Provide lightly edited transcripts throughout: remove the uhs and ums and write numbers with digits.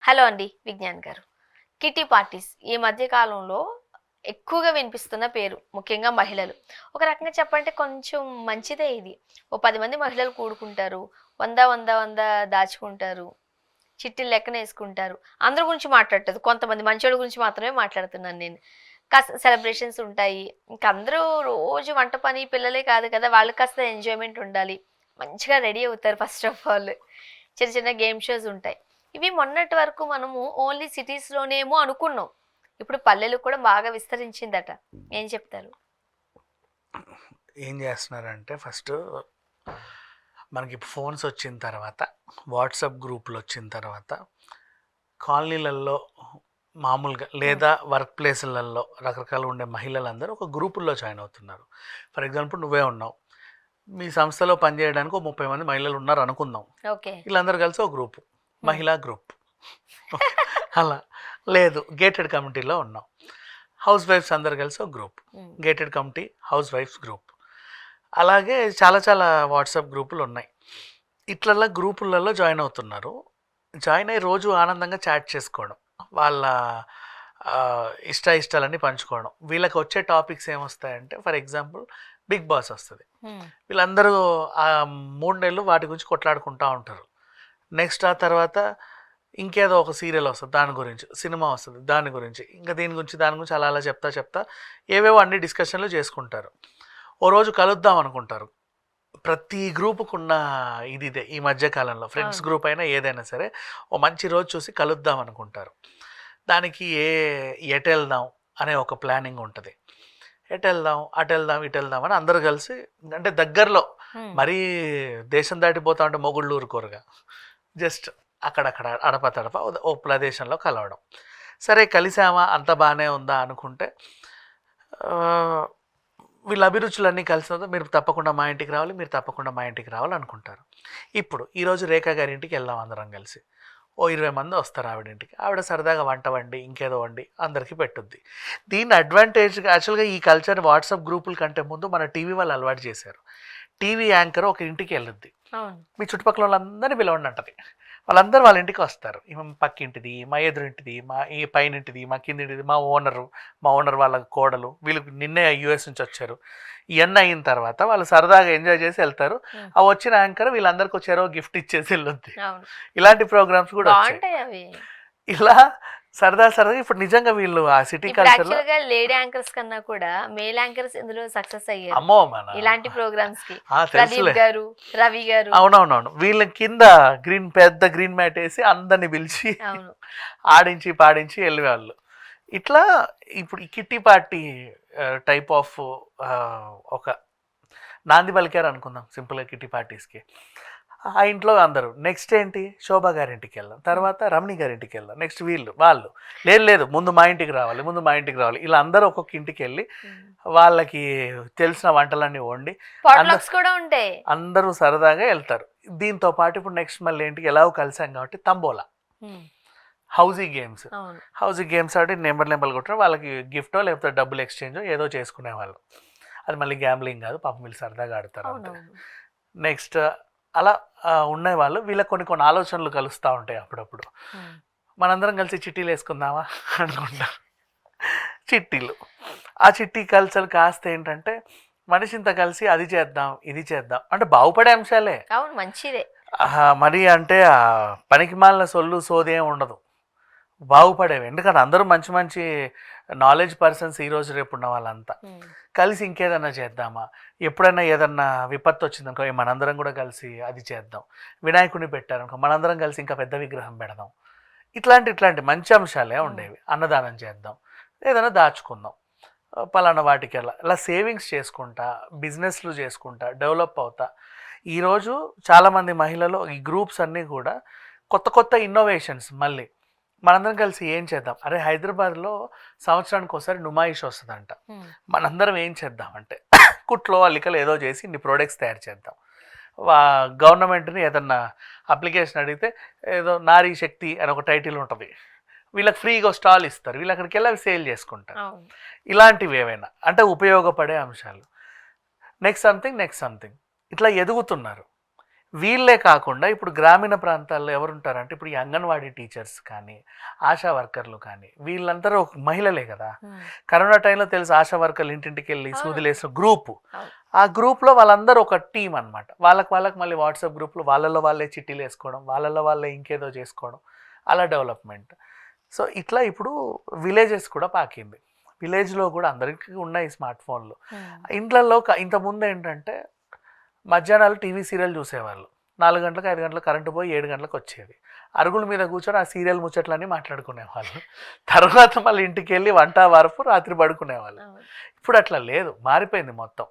Hello అండి విజ్ఞాన్ గారు. Kitty parties ఈ మధ్య కాలంలో ఎక్కువగా వినిపిస్తున్న పేరు. ముఖ్యంగా మహిళలు. ఒక రకంగా చెప్పంటే కొంచెం మంచిదే ఇది. ఓ 10 మంది మహిళలు కూడుకుంటారు. 100, 100, 100 దాచుకుంటారు. చిట్టీలు లెక్కనేసుకుంటారు. అందరి గురించి మాట్లాడట్లేదు. కొంతమంది మంచోళ్ళ గురించి మాత్రమే మాట్లాడుతున్నాను నేను. కాస్త సెలబ్రేషన్స్ ఉంటాయి. ఇంక అందరూ రోజు వంట పని పిల్లలే కాదు కదా! వాళ్ళకి కాస్త ఎంజాయ్‌మెంట్ ఉండాలి. మంచిగా రెడీ అవుతారు ఫస్ట్ ఆఫ్ ఆల్. చిన్న చిన్న గేమ్ షోస్ ఉంటాయి. ఇవి మొన్నటి వరకు మనము ఓన్లీ సిటీస్‌లోనేమో అనుకున్నాం. ఇప్పుడు పల్లెలకు కూడా బాగా విస్తరించిందట. ఏం చెప్తారు? ఏం చేస్తున్నారంటే ఫస్ట్ మనకి ఫోన్స్ వచ్చిన తర్వాత వాట్సాప్ గ్రూపులు వచ్చిన తర్వాత కాలనీలలో మామూలుగా లేదా వర్క్ ప్లేసులలో రకరకాలు ఉండే మహిళలందరూ ఒక గ్రూపుల్లో జాయిన్ అవుతున్నారు. ఫర్ ఎగ్జాంపుల్ నువ్వే ఉన్నావు, మీ సంస్థలో పనిచేయడానికి ఒక 30 మంది మహిళలు ఉన్నారు అనుకుందాం. ఓకే. వీళ్ళందరూ కలిసి ఒక గ్రూపు, మహిళా గ్రూప్. అలా లేదు, గేటెడ్ కమిటీలో ఉన్నాం, హౌస్ వైఫ్స్ అందరు కలిసి ఒక గ్రూప్, గేటెడ్ కమిటీ హౌస్ వైఫ్స్ గ్రూప్. అలాగే చాలా చాలా వాట్సాప్ గ్రూపులు ఉన్నాయి. ఇట్లల్లా గ్రూపులలో జాయిన్ అవుతున్నారు. జాయిన్ అయ్యి రోజు ఆనందంగా చాట్ చేసుకోవడం, వాళ్ళ ఇష్టాలన్నీ పంచుకోవడం. వీళ్ళకి వచ్చే టాపిక్స్ ఏమొస్తాయంటే ఫర్ ఎగ్జాంపుల్ బిగ్ బాస్ వస్తుంది. వీళ్ళందరూ ఆ 3 నెలలు వాటి గురించి కొట్లాడుకుంటూ ఉంటారు. నెక్స్ట్ ఆ తర్వాత ఇంకేదో ఒక సీరియల్ వస్తుంది, దాని గురించి, సినిమా వస్తుంది దాని గురించి, ఇంకా దీని గురించి దాని గురించి అలా అలా చెప్తా ఏవేవో అన్ని డిస్కషన్లు చేసుకుంటారు. ఓ రోజు కలుద్దాం అనుకుంటారు. ప్రతి గ్రూపుకు ఉన్న ఇదే ఈ మధ్యకాలంలో ఫ్రెండ్స్ గ్రూప్ అయినా ఏదైనా సరే ఓ మంచి రోజు చూసి కలుద్దాం అనుకుంటారు. దానికి ఎటు వెళ్దాం అనే ఒక ప్లానింగ్ ఉంటుంది. ఎటు వెళ్దాం, అటు వెళ్దాం, ఇటు వెళ్దాం అని అందరూ కలిసి, అంటే దగ్గరలో, మరీ దేశం దాటిపోతా ఉంటే మొగుళ్ళు ఊరుకోరుగా, జస్ట్ అక్కడక్కడ అడపతడప ఓ ప్రదేశంలో కలవడం. సరే కలిసామా, అంత బాగానే ఉందా అనుకుంటే వీళ్ళ అభిరుచులన్నీ కలిసి మీరు తప్పకుండా మా ఇంటికి రావాలి, మీరు తప్పకుండా మా ఇంటికి రావాలి అనుకుంటారు. ఇప్పుడు ఈరోజు రేఖా గారి ఇంటికి వెళ్దాం అందరం కలిసి. ఓ 20 మంది వస్తారు ఆవిడ ఇంటికి. ఆవిడ సరదాగా వంట వండి ఇంకేదో వండి అందరికీ పెట్టుద్ది. దీన్ని అడ్వాంటేజ్గా యాక్చువల్గా ఈ కల్చర్ వాట్సాప్ గ్రూపుల కంటే ముందు మన టీవీ వాళ్ళు అలవాటు చేశారు. టీవీ యాంకర్ ఒక ఇంటికి వెళ్ళొద్ది, మీ చుట్టుపక్కల వాళ్ళందరినీ పిలవండి అంటది. వాళ్ళందరూ వాళ్ళ ఇంటికి వస్తారు. మా పక్కింటిది, మా ఎదురింటిది, మా ఈ పైనింటిది, మా కిందింటిది, మా ఓనర్ వాళ్ళ కోడలు, వీళ్ళు నిన్నే యూఎస్ నుంచి వచ్చారు. ఇవన్నీ అయిన తర్వాత వాళ్ళు సరదాగా ఎంజాయ్ చేసి వెళ్తారు. ఆ వచ్చిన యాంకర్ వీళ్ళందరికీ వచ్చారో గిఫ్ట్ ఇచ్చేసి వెళ్ళొద్ది. ఇలాంటి ప్రోగ్రామ్స్ కూడా వచ్చాయి. ఇలా సరదా ఇప్పుడు నిజంగా వీళ్ళు ఆ సిటీ కల్చర్ లో లేడీ యాంకర్స్ కన్నా కూడా మేల్ యాంకర్స్ ఇందులో సక్సెస్ అయ్యారు. అమ్మో మన ఇలాంటి ప్రోగ్రామ్స్ కి తెలుసులే గారు, రవి గారు. అవునవునవును, వీళ్ళ కింద పెద్ద గ్రీన్ మ్యాట్ వేసి అందరిని పిలిచి ఆడించి పాడించి వెళ్ళేవాళ్ళు. ఇట్లా ఇప్పుడు ఈ కిట్టి పార్టీ టైప్ ఆఫ్ ఒక నాంది పలికారు అనుకుందాం సింపుల్గా కిట్టి పార్టీస్కి. ఆ ఇంట్లో అందరూ నెక్స్ట్ ఏంటి, శోభా గారింటికి వెళ్దాం, తర్వాత రమణి గారింటికి వెళ్దాం, నెక్స్ట్ వాళ్ళు లేదు ముందు మా ఇంటికి రావాలి. ఇలా అందరూ ఒక్కొక్క ఇంటికి వెళ్ళి వాళ్ళకి తెలిసిన వంటలన్నీ వండి కూడా ఉంటాయి, అందరూ సరదాగా వెళ్తారు. దీంతో పాటు ఇప్పుడు నెక్స్ట్ మళ్ళీ ఏంటికి ఎలాగో కలిసాం కాబట్టి తంబోలా, హౌజీ గేమ్స్ ఆడి నెంబర్లు కొట్టడం, వాళ్ళకి గిఫ్టో లేకపోతే డబ్బులు ఎక్స్చేంజో ఏదో చేసుకునేవాళ్ళు. అది మళ్ళీ గ్యాంబ్లింగ్ కాదు, పాపం వీళ్ళు సరదాగా ఆడతారు అంతే. నెక్స్ట్ అలా ఉన్నాయి వాళ్ళు. వీళ్ళకి కొన్ని ఆలోచనలు కలుస్తూ ఉంటాయి అప్పుడప్పుడు. మనందరం కలిసి చిట్టీలు వేసుకుందామా అనుకుంటా. చిట్టీలు, ఆ చిట్టీ కల్చర్ కాస్త ఏంటంటే మనిషింత కలిసి అది చేద్దాం ఇది చేద్దాం అంటే బాగుపడే అంశాలే, మంచిదే. మరి అంటే పనికి మాలిన సోదేం ఉండదు, బాగుపడేవి. ఎందుకంటే అందరూ మంచి మంచి నాలెడ్జ్ పర్సన్స్ ఈరోజు రేపు ఉన్న వాళ్ళంతా కలిసి ఇంకేదన్నా చేద్దామా, ఎప్పుడైనా ఏదన్నా విపత్తు వచ్చిందనుకో మనందరం కూడా కలిసి అది చేద్దాం, వినాయకుడిని పెట్టారనుకో మనందరం కలిసి ఇంకా పెద్ద విగ్రహం పెడదాం. ఇట్లాంటి మంచి అంశాలే ఉండేవి. అన్నదానం చేద్దాం, ఏదైనా దాచుకుందాం, పలానా వాటికి ఇలా సేవింగ్స్ చేసుకుంటా, బిజినెస్లు చేసుకుంటా, డెవలప్ అవుతా. ఈరోజు చాలామంది మహిళలు ఈ గ్రూప్స్ అన్నీ కూడా కొత్త ఇన్నోవేషన్స్ మళ్ళీ మనందరం కలిసి ఏం చేద్దాం, అరే హైదరాబాద్లో సంవత్సరానికి ఒకసారి నుమాయిష్ వస్తుందంట, మనందరం ఏం చేద్దామంటే కుట్లో అల్లికలు ఏదో చేసి ఇన్ని ప్రోడక్ట్స్ తయారు చేద్దాం. గవర్నమెంట్ని ఏదన్నా అప్లికేషన్ అడిగితే ఏదో నారీ శక్తి అని ఒక టైటిల్ ఉంటుంది, వీళ్ళకి ఫ్రీగా స్టాల్ ఇస్తారు, వీళ్ళు అక్కడికి వెళ్ళి అవి సేల్ చేసుకుంటారు. ఇలాంటివి ఏవైనా అంటే ఉపయోగపడే అంశాలు. నెక్స్ట్ సంథింగ్ ఇట్లా ఎదుగుతున్నారు. వీళ్ళే కాకుండా ఇప్పుడు గ్రామీణ ప్రాంతాల్లో ఎవరుంటారంటే ఇప్పుడు ఈ అంగన్వాడీ టీచర్స్ కానీ ఆశా వర్కర్లు కానీ వీళ్ళందరూ ఒక మహిళలే కదా. కరోనా టైంలో తెలుసు ఆశా వర్కర్లు ఇంటింటికి వెళ్ళి సూదిలేసిన గ్రూపు, ఆ గ్రూప్లో వాళ్ళందరూ ఒక టీం అనమాట. వాళ్ళకి మళ్ళీ వాట్సాప్ గ్రూప్లో వాళ్ళల్లో వాళ్ళే చిట్టీలు వేసుకోవడం, వాళ్ళల్లో వాళ్ళే ఇంకేదో చేసుకోవడం, అలా డెవలప్మెంట్. సో ఇట్లా ఇప్పుడు విలేజెస్ కూడా పాకింది. విలేజ్లో కూడా అందరికీ ఉన్నాయి స్మార్ట్ ఫోన్లు. ఇంట్లలో ఇంతకుముందు ఏంటంటే మధ్యాహ్నాలు టీవీ సీరియల్ చూసేవాళ్ళు, 4 గంటలకు 5 గంటలకు కరెంటు పోయి 7 గంటలకు వచ్చేది. అరుగుల మీద కూర్చొని ఆ సీరియల్ ముచ్చట్లన్నీ మాట్లాడుకునేవాళ్ళు. తర్వాత మళ్ళీ ఇంటికి వెళ్ళి వంట వరపు రాత్రి పడుకునేవాళ్ళు. ఇప్పుడు అట్లా లేదు, మారిపోయింది మొత్తం.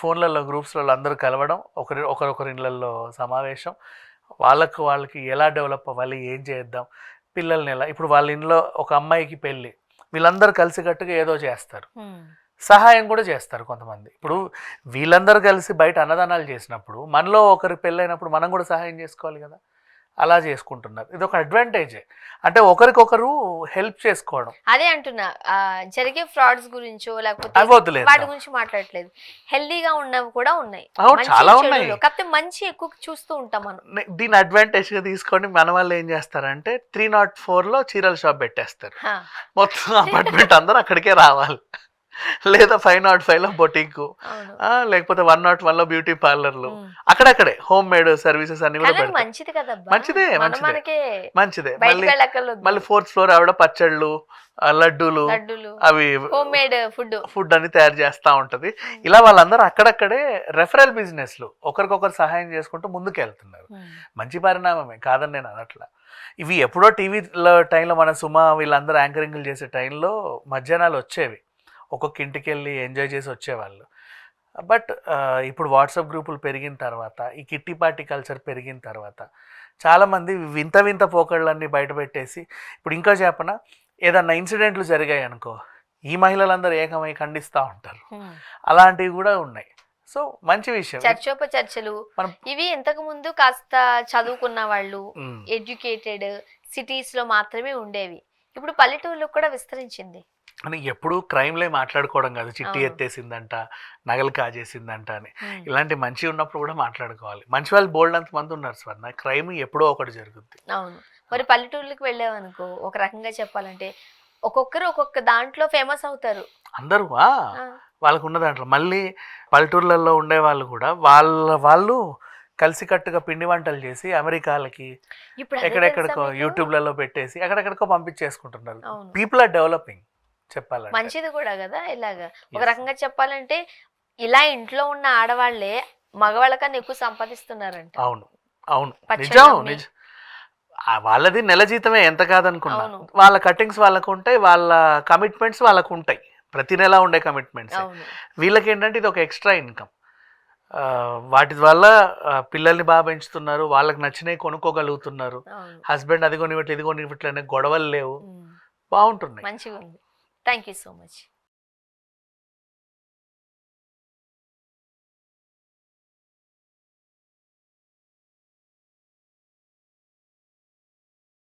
ఫోన్లలో గ్రూప్స్లలో అందరూ కలవడం, ఒకరొకరి ఇళ్ళల్లో సమావేశం, వాళ్ళకి ఎలా డెవలప్ అవ్వాలి, ఏం చేద్దాం, పిల్లల్ని ఎలా. ఇప్పుడు వాళ్ళ ఇంట్లో ఒక అమ్మాయికి పెళ్ళి, వీళ్ళందరూ కలిసికట్టుగా ఏదో చేస్తారు, సహాయం కూడా చేస్తారు కొంతమంది. ఇప్పుడు వీళ్ళందరూ కలిసి బయట అన్నదానాలు చేసినప్పుడు మనలో ఒకరి పెళ్ళైనప్పుడు మనం కూడా సహాయం చేసుకోవాలి కదా, అలా చేసుకుంటున్నారు. ఇది ఒక అడ్వాంటేజే, అంటే ఒకరికొకరు హెల్ప్ చేసుకోవడం. అదే అంటున్నా, జరిగే ఫ్రాడ్స్ గురించో లేకపోతే వాటి గురించి మాట్లాడట్లేదు, హెల్దీగా ఉన్నవి కూడా ఉన్నాయి, చాలా ఉన్నాయి. కాకపోతే మంచి ఎక్కువ చూస్తూ ఉంటాం మనం. దీని అడ్వాంటేజ్ గా తీసుకొని మన వాళ్ళు ఏం చేస్తారంటే 304లో చీరల షాప్ పెట్టేస్తారు, మొత్తం అపార్ట్మెంట్ అందరూ అక్కడికే రావాలి. లేదా 505లో బొటిక్, లేకపోతే 101లో బ్యూటీ పార్లర్లు, అక్కడక్కడే హోమ్ మేడ్ సర్వీసెస్ అన్ని కూడా పెడతారు. మంచిదే. మళ్ళీ 4th ఫ్లోర్ ఆవిడ పచ్చళ్ళు, లడ్డూలు, అవి ఫుడ్ అని తయారు చేస్తా ఉంటది. ఇలా వాళ్ళందరూ అక్కడక్కడే రెఫరల్ బిజినెస్లు ఒకరికొకరు సహాయం చేసుకుంటూ ముందుకు వెళ్తున్నారు. మంచి పరిణామమే, కాదని నేను అనట్లా. ఇవి ఎప్పుడో టీవీలో టైంలో మన సుమ వీళ్ళందరూ యాంకరింగ్లు చేసే టైంలో మధ్యాహ్నాలు వచ్చేవి, ఒక్కొక్క ఇంటికి వెళ్ళి ఎంజాయ్ చేసి వచ్చేవాళ్ళు. బట్ ఇప్పుడు వాట్సాప్ గ్రూపులు పెరిగిన తర్వాత, ఈ కిట్టి పార్టీ కల్చర్ పెరిగిన తర్వాత చాలామంది వింత పోకళ్ళన్నీ బయటపెట్టేసి, ఇప్పుడు ఇంకా చెప్పనా, ఏదన్నా ఇన్సిడెంట్లు జరిగాయి అనుకో, ఈ మహిళలందరూ ఏకమై ఖండిస్తూ ఉంటారు. అలాంటివి కూడా ఉన్నాయి. సో మంచి విషయం. చర్చలు ఇవి ఇంతకు ముందు కాస్త చదువుకున్న వాళ్ళు, ఎడ్యుకేటెడ్ సిటీస్ లో మాత్రమే ఉండేవి, ఇప్పుడు పల్లెటూరులో కూడా విస్తరించింది. అని ఎప్పుడు క్రైమ్లే మాట్లాడుకోవడం కాదు, చిట్టి ఎత్తేసిందంట, నగలు కాజేసిందంట అని. ఇలాంటి మంచి ఉన్నప్పుడు కూడా మాట్లాడుకోవాలి. మంచి వాళ్ళు బోల్డ్ అంత మంది ఉన్నారు స్వర్ణ, క్రైమ్ ఎప్పుడో ఒకటి జరుగుద్ది. అవును. మరి పల్లెటూర్లకు వెళ్ళామనుకో, ఒక రకంగా చెప్పాలంటే ఒక్కొక్కరు ఒక్కొక్క దాంట్లో ఫేమస్ అవుతారు అందరూ, వాళ్ళకు ఉన్న దాంట్లో. మళ్ళీ పల్లెటూర్లలో ఉండే వాళ్ళు కూడా వాళ్ళు కలిసికట్టుగా పిండి వంటలు చేసి అమెరికాలకి ఎక్కడెక్కడికో యూట్యూబ్లలో పెట్టేసి ఎక్కడెక్కడికో పంపించేసుకుంటున్నారు. పీపుల్ ఆర్ డెవలపింగ్, చెప్పాలంటే మంచిది కూడా కదా. ఇలాగా ఒక రకంగా చెప్పాలంటే ఇలా ఇంట్లో ఉన్న ఆడవాళ్లే మగవాళ్ళ కన్నా ఎక్కువ సంపాదిస్తున్నారంట. అవును, నిజం. వాళ్ళది నెల జీతమే, ఎంత కాదనుకున్నా. వాళ్ళ కటింగ్స్ వాళ్ళకు ఉంటాయి, వాళ్ళ కమిట్మెంట్స్ వాళ్ళకు ఉంటాయి, ప్రతి నెల ఉండే కమిట్మెంట్స్. వీళ్ళకి ఏంటంటే ఇది ఒక ఎక్స్ట్రా ఇన్కమ్. వాటి వల్ల పిల్లల్ని బాగా పెంచుతున్నారు, వాళ్ళకి నచ్చినవి కొనుక్కోగలుగుతున్నారు. హస్బెండ్ అది కొనివ్వట్లు ఇది కొనివ్వట్లు అనే గొడవలు లేవు, బాగుంటున్నాయి. మంచిగా ఉంది. Thank you so much.